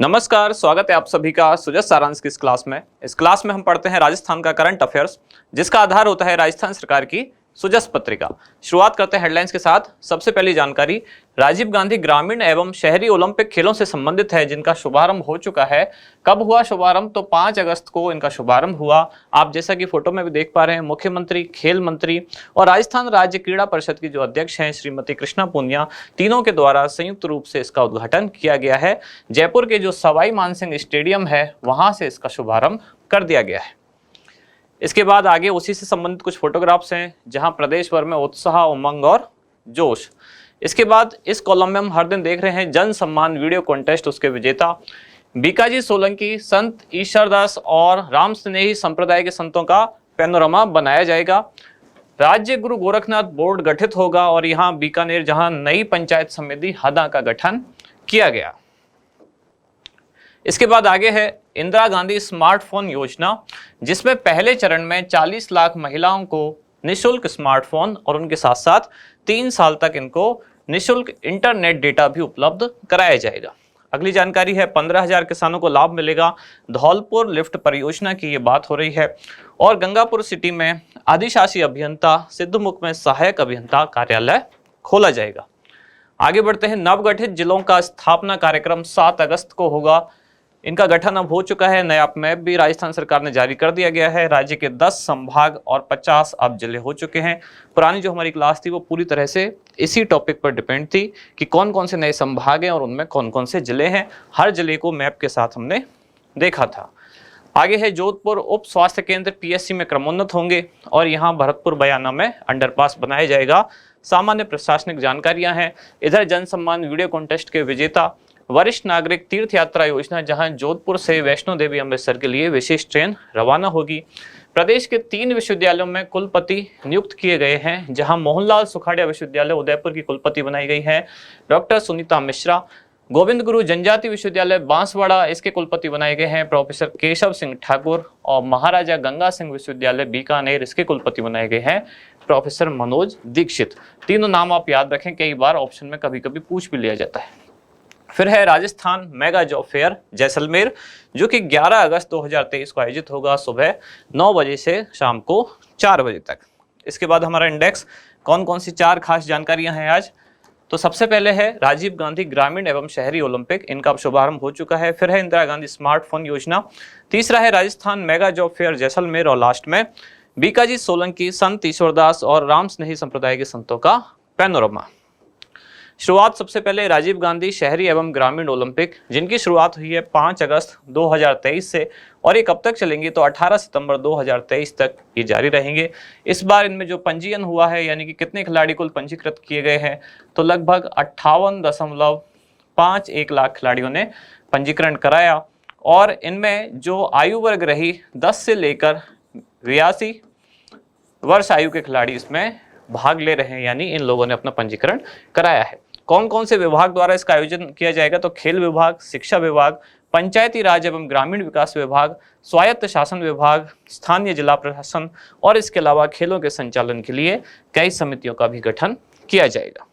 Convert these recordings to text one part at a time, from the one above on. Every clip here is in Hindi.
नमस्कार, स्वागत है आप सभी का सुजस सारांश की इस क्लास में। इस क्लास में हम पढ़ते हैं राजस्थान का करंट अफेयर्स, जिसका आधार होता है राजस्थान सरकार की सुजस पत्रिका। शुरुआत करते हैं हेडलाइंस के साथ। सबसे पहली जानकारी राजीव गांधी ग्रामीण एवं शहरी ओलंपिक खेलों से संबंधित है, जिनका शुभारंभ हो चुका है। कब हुआ शुभारंभ? तो 5 अगस्त को इनका शुभारंभ हुआ। आप जैसा कि फोटो में भी देख पा रहे हैं, मुख्यमंत्री, खेल मंत्री और राजस्थान राज्य क्रीड़ा परिषद की जो अध्यक्ष हैं श्रीमती कृष्णा पूनिया, तीनों के द्वारा संयुक्त रूप से इसका उद्घाटन किया गया है। जयपुर के जो सवाई मानसिंह स्टेडियम है, वहां से इसका शुभारंभ कर दिया गया है। इसके बाद आगे उसी से संबंधित कुछ फोटोग्राफ्स हैं, जहां प्रदेश भर में उत्साह, उमंग और जोश। इसके बाद इस कॉलम में हम हर दिन देख रहे हैं जन सम्मान वीडियो कॉन्टेस्ट, उसके विजेता बीकाजी सोलंकी, संत ईश्वरदास और राम स्नेही संप्रदाय के संतों का पैनोरमा बनाया जाएगा। राज्य गुरु गोरखनाथ बोर्ड गठित होगा और यहाँ बीकानेर जहां नई पंचायत समिति हदा का गठन किया गया। इसके बाद आगे है इंदिरा गांधी स्मार्टफोन योजना, जिसमें पहले चरण में 40 लाख महिलाओं को निशुल्क स्मार्टफोन और उनके साथ साथ 3 साल तक इनको निशुल्क इंटरनेट डेटा भी उपलब्ध कराया जाएगा। अगली जानकारी है 15,000 किसानों को लाभ मिलेगा। धौलपुर लिफ्ट परियोजना की ये बात हो रही है। और गंगापुर सिटी में अधिशासी अभियंता, सिद्धमुख में सहायक अभियंता कार्यालय खोला जाएगा। आगे बढ़ते हैं। नवगठित जिलों का स्थापना कार्यक्रम 7 अगस्त को होगा। इनका गठन अब हो चुका है। नया मैप भी राजस्थान सरकार ने जारी कर दिया गया है। राज्य के 10 संभाग और 50 अब जिले हो चुके हैं। पुरानी जो हमारी क्लास थी वो पूरी तरह से इसी टॉपिक पर डिपेंड थी कि कौन कौन से नए संभाग हैं और उनमें कौन कौन से जिले हैं। हर जिले को मैप के साथ हमने देखा था। आगे है जोधपुर उप स्वास्थ्य केंद्र पीएससी में क्रमोन्नत होंगे और यहाँ भरतपुर बयाना में अंडरपास बनाया जाएगा। सामान्य प्रशासनिक जानकारियां हैं। इधर जन सम्मान वीडियो कॉन्टेस्ट के विजेता वरिष्ठ नागरिक तीर्थ यात्रा योजना, जहां जोधपुर से वैष्णो देवी अमृतसर के लिए विशेष ट्रेन रवाना होगी। प्रदेश के 3 विश्वविद्यालयों में कुलपति नियुक्त किए गए हैं, जहां मोहनलाल सुखाड़िया विश्वविद्यालय उदयपुर की कुलपति बनाई गई है डॉक्टर सुनीता मिश्रा। गोविंद गुरु जनजाति विश्वविद्यालय बांसवाड़ा, इसके कुलपति बनाए गए हैं प्रोफेसर केशव सिंह ठाकुर। और महाराजा गंगा सिंह विश्वविद्यालय बीकानेर, इसके कुलपति बनाए गए हैं प्रोफेसर मनोज दीक्षित। तीनों नाम आप याद रखें, कई बार ऑप्शन में कभी कभी पूछ भी लिया जाता है। फिर है Rajasthan mega job fair Jaisalmer, जो कि 11 अगस्त 2023 को आयोजित होगा, सुबह 9 बजे से शाम को 4 बजे तक। इसके बाद हमारा इंडेक्स, कौन कौन सी 4 खास जानकारियां हैं आज। तो सबसे पहले है राजीव गांधी ग्रामीण एवं शहरी ओलंपिक, इनका शुभारंभ हो चुका है। फिर है इंदिरा गांधी स्मार्टफोन योजना। तीसरा है Rajasthan mega job fair Jaisalmer. और लास्ट में बीकाजी सोलंकी, संत ईश्वरदास और राम स्नेही संप्रदाय के संतों का पैनोरमा। शुरुआत सबसे पहले राजीव गांधी शहरी एवं ग्रामीण ओलंपिक, जिनकी शुरुआत हुई है 5 अगस्त 2023 से और ये कब तक चलेंगी? तो 18 सितंबर 2023 तक ये जारी रहेंगे। इस बार इनमें जो पंजीयन हुआ है, यानी कि कितने खिलाड़ी कुल पंजीकृत किए गए हैं, तो लगभग 58.51 लाख खिलाड़ियों ने पंजीकरण कराया। और इनमें जो आयु वर्ग रही 10 से लेकर 82 वर्ष आयु के खिलाड़ी इसमें भाग ले रहे हैं, यानी इन लोगों ने अपना पंजीकरण कराया है। कौन कौन से विभाग द्वारा इसका आयोजन किया जाएगा? तो खेल विभाग, शिक्षा विभाग, पंचायती राज एवं ग्रामीण विकास विभाग, स्वायत्त शासन विभाग, स्थानीय जिला प्रशासन और इसके अलावा खेलों के संचालन के लिए कई समितियों का भी गठन किया जाएगा।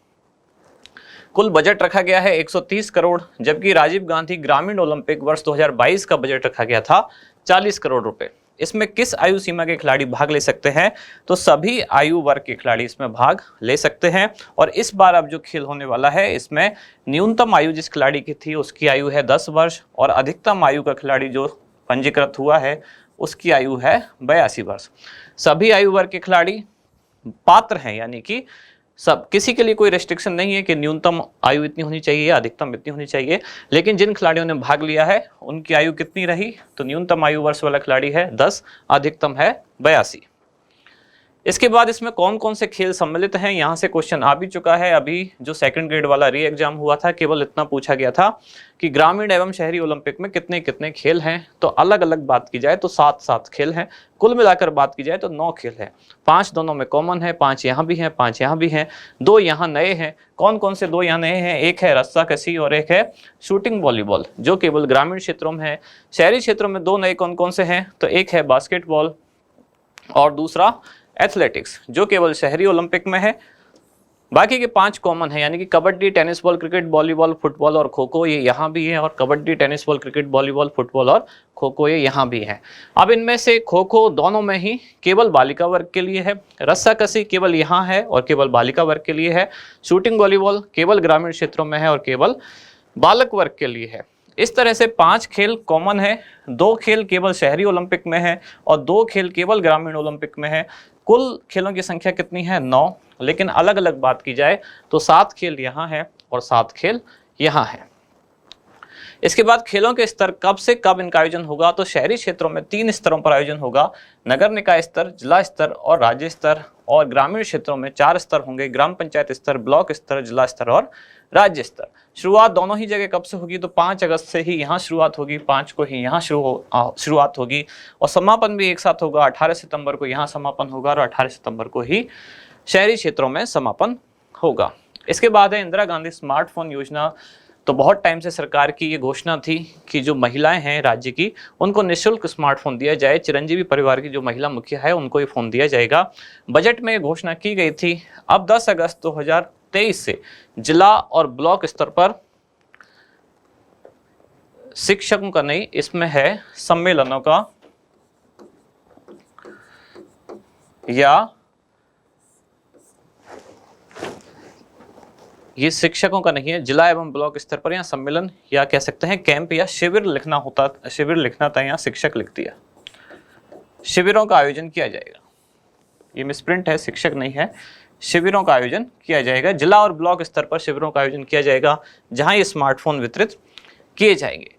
कुल बजट रखा गया है 130 करोड़, जबकि राजीव गांधी ग्रामीण ओलंपिक वर्ष 2022 का बजट रखा गया था 40 करोड़ रुपए। इसमें किस आयु सीमा के खिलाड़ी भाग ले सकते हैं? तो सभी आयु वर्ग के खिलाड़ी इसमें भाग ले सकते हैं। और इस बार अब जो खेल होने वाला है, इसमें न्यूनतम आयु जिस खिलाड़ी की थी उसकी आयु है 10 वर्ष और अधिकतम आयु का खिलाड़ी जो पंजीकृत हुआ है उसकी आयु है 82 वर्ष। सभी आयु वर्ग के खिलाड़ी पात्र हैं, यानी कि सब, किसी के लिए कोई रेस्ट्रिक्शन नहीं है कि न्यूनतम आयु इतनी होनी चाहिए, अधिकतम इतनी होनी चाहिए। लेकिन जिन खिलाड़ियों ने भाग लिया है उनकी आयु कितनी रही? तो न्यूनतम आयु वर्ष वाला खिलाड़ी है 10, अधिकतम है 82। इसके बाद इसमें कौन कौन से खेल सम्मिलित हैं, यहाँ से क्वेश्चन आ भी चुका है। अभी जो सेकंड ग्रेड वाला री एग्जाम हुआ था, केवल इतना पूछा गया था कि ग्रामीण एवं शहरी ओलंपिक में कितने कितने खेल हैं। तो अलग अलग बात की जाए तो 7 खेल हैं। कुल मिलाकर बात की जाए तो 9 खेल हैं। 5 दोनों में कॉमन है, 5 यहाँ भी हैं, 5 यहाँ भी हैं, 2 यहाँ नए हैं। कौन कौन से 2 यहाँ नए हैं? एक है रस्साकसी और एक है शूटिंग वॉलीबॉल, जो केवल ग्रामीण क्षेत्रों में है। शहरी क्षेत्रों में 2 नए कौन कौन से हैं? तो एक है बास्केटबॉल और दूसरा एथलेटिक्स, जो केवल शहरी ओलंपिक में है। बाकी के 5 कॉमन है, यानी कि kabaddi, tennis ball, cricket, volleyball, football और खो खो ये यहाँ भी है, और kabaddi, tennis ball, cricket, volleyball, football और खो खो ये यहाँ भी है। अब इनमें से खो खो दोनों में ही केवल बालिका वर्ग के लिए है, रस्साकसी केवल यहाँ है और केवल बालिका वर्ग के लिए है, शूटिंग वॉलीबॉल केवल ग्रामीण क्षेत्रों में है और केवल बालक वर्ग के लिए है। इस तरह से 5 खेल कॉमन है, 2 खेल केवल शहरी ओलंपिक में है और 2 खेल केवल ग्रामीण ओलंपिक में है। कुल खेलों की संख्या कितनी है? 9। लेकिन अलग अलग बात की जाए तो 7 खेल यहाँ है और 7 खेल यहाँ है। इसके बाद खेलों के स्तर कब से कब इनका आयोजन होगा, तो शहरी क्षेत्रों में 3 स्तरों पर आयोजन होगा, नगर निकाय स्तर, जिला स्तर और राज्य स्तर, और ग्रामीण क्षेत्रों में 4 स्तर होंगे, ग्राम पंचायत स्तर, ब्लॉक स्तर, जिला स्तर और राज्य स्तर। शुरुआत दोनों ही जगह कब से होगी, तो 5 अगस्त से ही यहाँ शुरुआत होगी, 5 को ही यहाँ शुरुआत होगी, और समापन भी एक साथ होगा। 18 सितंबर को यहाँ समापन होगा और 18 सितंबर को ही शहरी क्षेत्रों में समापन होगा। इसके बाद है इंदिरा गांधी स्मार्टफोन योजना। तो बहुत टाइम से सरकार की ये घोषणा थी कि जो महिलाएं हैं राज्य की, उनको निःशुल्क स्मार्टफोन दिया जाए। चिरंजीवी परिवार की जो महिला मुखिया है उनको ये फ़ोन दिया जाएगा। बजट में ये घोषणा की गई थी। अब 10 अगस्त 2023 से जिला और ब्लॉक स्तर पर शिक्षकों का नहीं, इसमें है सम्मेलनों का या ये शिक्षकों का नहीं है, जिला एवं ब्लॉक स्तर पर यहाँ सम्मेलन या कह सकते हैं कैंप या शिविर लिखना था, यहाँ शिक्षक लिख दिया। शिविरों का आयोजन किया जाएगा, ये मिसप्रिंट है, शिक्षक नहीं है, शिविरों का आयोजन किया जाएगा। जिला और ब्लॉक स्तर पर शिविरों का आयोजन किया जाएगा जहां ये स्मार्टफोन वितरित किए जाएंगे।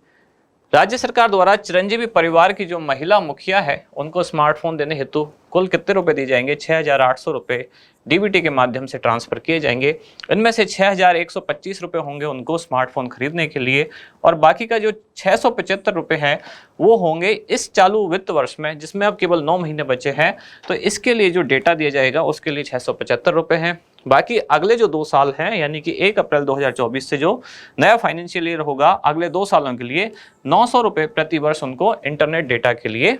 राज्य सरकार द्वारा चिरंजीवी परिवार की जो महिला मुखिया है उनको स्मार्टफोन देने हेतु कुल कितने रुपए दिए जाएंगे? 6,800 रुपये डीबीटी के माध्यम से ट्रांसफर किए जाएंगे। इनमें से 6,125 रुपये होंगे उनको स्मार्टफोन खरीदने के लिए, और बाकी का जो 675 रुपये हैं वो होंगे इस चालू वित्त वर्ष में, जिसमें अब केवल 9 महीने बचे हैं। तो इसके लिए जो डेटा दिया जाएगा उसके लिए 675 रुपये हैं। बाकी अगले जो 2 साल हैं, यानी कि 1 अप्रैल 2024 से जो नया फाइनेंशियल ईयर होगा, अगले 2 सालों के लिए 900 रुपये प्रति वर्ष उनको इंटरनेट डेटा के लिए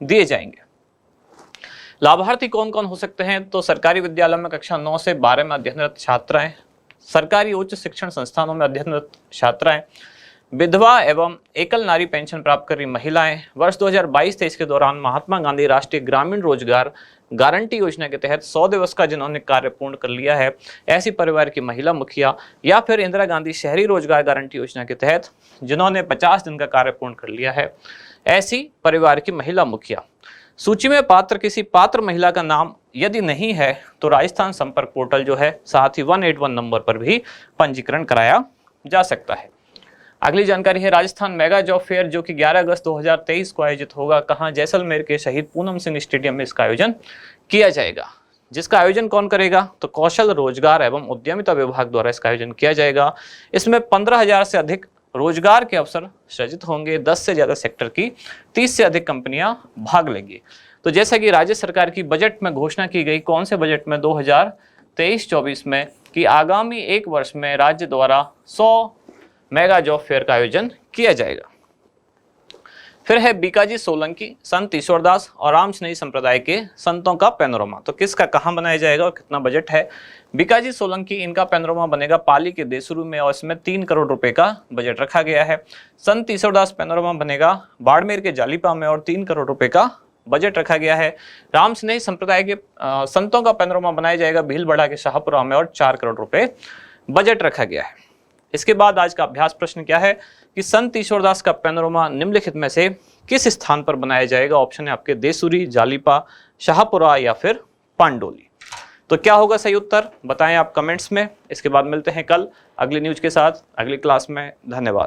दिए जाएंगे। लाभार्थी कौन कौन हो सकते हैं? तो सरकारी विद्यालयों में कक्षा 9 से 12 में अध्ययनरत छात्राएं, सरकारी उच्च शिक्षण संस्थानों में अध्ययनरत छात्राएं, विधवा एवं एकल नारी पेंशन प्राप्त कर रही महिलाएं, वर्ष 2022-23 के दौरान महात्मा गांधी राष्ट्रीय ग्रामीण रोजगार गारंटी योजना के तहत 100 दिवस का जिन्होंने कार्य पूर्ण कर लिया है, ऐसी परिवार की महिला मुखिया, या फिर इंदिरा गांधी शहरी रोजगार गारंटी योजना के तहत जिन्होंने 50 दिन का कार्य पूर्ण कर लिया है, ऐसी परिवार की महिला मुखिया। सूची में पात्र किसी पात्र महिला का नाम यदि नहीं है तो राजस्थान संपर्क पोर्टल जो है, साथ ही 181 नंबर पर भी पंजीकरण कराया जा सकता है। अगली जानकारी है राजस्थान मेगा जॉब फेयर, जो कि 11 अगस्त 2023 को आयोजित होगा। कहाँ? जैसलमेर के शहीद पूनम सिंह स्टेडियम में इसका आयोजन किया जाएगा। जिसका आयोजन कौन करेगा? तो कौशल रोजगार एवं उद्यमिता विभाग द्वारा इसका आयोजन किया जाएगा। इसमें 15,000 से अधिक रोजगार के अवसर सृजित होंगे। 10 से ज्यादा सेक्टर की 30 से अधिक कंपनियां भाग लेंगी। तो जैसा कि राज्य सरकार की बजट में घोषणा की गई, कौन से बजट में? 2023-24 में, कि आगामी 1 वर्ष में राज्य द्वारा 100 मेगा जॉब फेयर का आयोजन किया जाएगा। फिर है बीकाजी सोलंकी, संत ईश्वरदास और रामस्नेही संप्रदाय के संतों का पैनोरमा। तो किसका कहाँ बनाया जाएगा और कितना बजट है? बीकाजी सोलंकी, इनका पैनोरमा बनेगा पाली के देसुरु में और इसमें 3 करोड़ रुपए का बजट रखा गया है। संत ईश्वरदास पैनोरमा बनेगा बाड़मेर के जालीपा में और 3 करोड़ रुपए का बजट रखा गया है। रामस्नेही संप्रदाय के संतों का पैनोरमा बनाया जाएगा भीलबड़ा के शाहपुरा में और 4 करोड़ रुपए बजट रखा गया है। इसके बाद आज का अभ्यास प्रश्न क्या है कि संत ईश्वरदास का पैनोरमा निम्नलिखित में से किस स्थान पर बनाया जाएगा? ऑप्शन है आपके देसुरी, जालीपा, शाहपुरा या फिर पांडोली। तो क्या होगा सही उत्तर, बताएं आप कमेंट्स में। इसके बाद मिलते हैं कल अगली न्यूज के साथ अगली क्लास में। धन्यवाद।